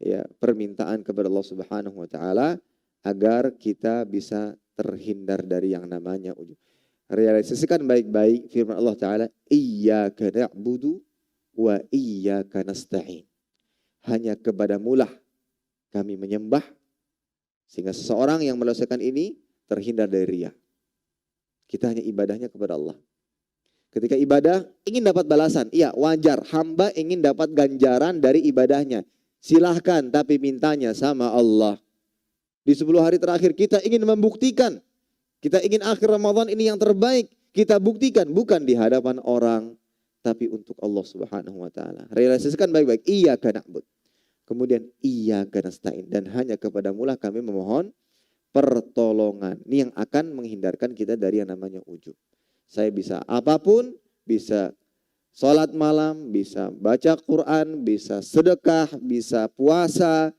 ya, permintaan kepada Allah Subhanahu wa taala agar kita bisa terhindar dari yang namanya ujub. Realisasikan baik-baik firman Allah taala, iyyaka na'budu wa iyyaka nasta'in. Hanya kepadamulah kami menyembah, sehingga seseorang yang melesaikan ini terhindar dari riya. Kita hanya ibadahnya kepada Allah. Ketika ibadah ingin dapat balasan, iya wajar, hamba ingin dapat ganjaran dari ibadahnya. Silahkan, tapi mintanya sama Allah. Di 10 hari terakhir kita ingin membuktikan, kita ingin akhir Ramadan ini yang terbaik. Kita buktikan bukan di hadapan orang, tapi untuk Allah Subhanahu wa taala. Realisasikan baik-baik, iyyaka na'budu. Kemudian iyyaka nasta'in, dan hanya kepadamulah kami memohon pertolongan. Ini yang akan menghindarkan kita dari yang namanya ujub. Saya bisa apapun, bisa sholat malam, bisa baca Quran, bisa sedekah, bisa puasa,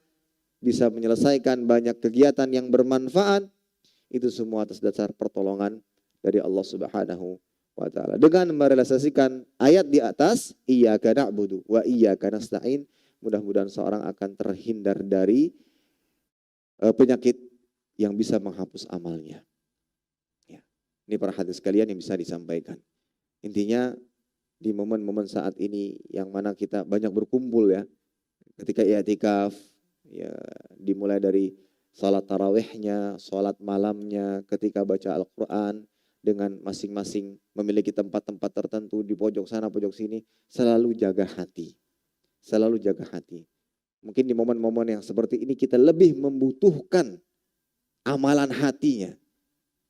bisa menyelesaikan banyak kegiatan yang bermanfaat. Itu semua atas dasar pertolongan dari Allah Subhanahu wa taala. Dengan merealisasikan ayat di atas, iyyaka na'budu wa iyyaka nasta'in, mudah-mudahan seorang akan terhindar dari penyakit yang bisa menghapus amalnya. Ya. Ini para hadirin sekalian yang bisa disampaikan. Intinya di momen-momen saat ini yang mana kita banyak berkumpul ya, ketika i'tikaf, ya, dimulai dari salat tarawihnya, salat malamnya, ketika baca Al-Quran dengan masing-masing memiliki tempat-tempat tertentu di pojok sana, pojok sini, selalu jaga hati. Selalu jaga hati. Mungkin di momen-momen yang seperti ini kita lebih membutuhkan amalan hatinya.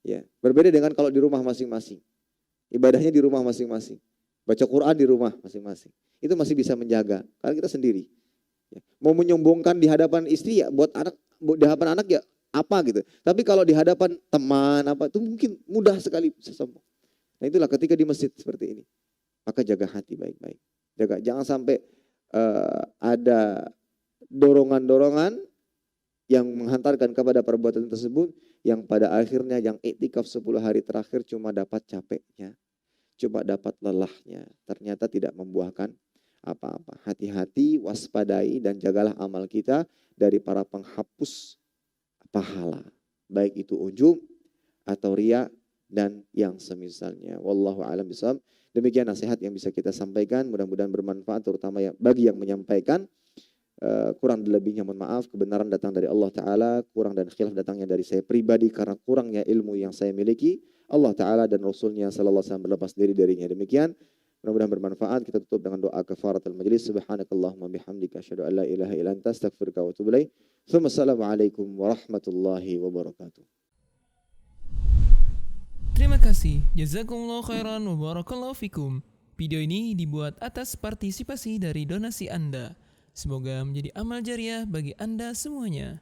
Ya, berbeda dengan kalau di rumah masing-masing. Ibadahnya di rumah masing-masing. Baca Quran di rumah masing-masing. Itu masih bisa menjaga karena kita sendiri. Ya. Mau menyombongkan di hadapan istri ya buat anak, di hadapan anak ya apa gitu. Tapi kalau di hadapan teman apa itu mungkin mudah sekali bisa sombong. Nah itulah ketika di masjid seperti ini. Maka jaga hati baik-baik. Jaga, jangan sampai ada dorongan-dorongan yang menghantarkan kepada perbuatan tersebut, yang pada akhirnya yang iktikaf 10 hari terakhir cuma dapat capeknya, cuma dapat lelahnya, ternyata tidak membuahkan apa-apa. Hati-hati, waspadai dan jagalah amal kita dari para penghapus pahala, baik itu ujub atau riya dan yang semisalnya. Wallahu a'lam bishawab. Demikian nasihat yang bisa kita sampaikan, mudah-mudahan bermanfaat terutama bagi yang menyampaikan. Kurang lebihnya mohon maaf, kebenaran datang dari Allah Ta'ala, kurang dan khilaf datangnya dari saya pribadi karena kurangnya ilmu yang saya miliki. Allah Ta'ala dan Rasulnya Sallallahu Alaihi Wasallam berlepas diri darinya. Demikian, mudah-mudahan bermanfaat. Kita tutup dengan doa kafaratul majlis. Subhanakallahumma bihamdika asyhadu an la ilaha illa anta astaghfiruka wa atubu ilaik. Assalamualaikum warahmatullahi wabarakatuh. Terima kasih. Jazakumullah khairan wa barakallahu fikum. Video ini dibuat atas partisipasi dari donasi Anda. Semoga menjadi amal jariah bagi Anda semuanya.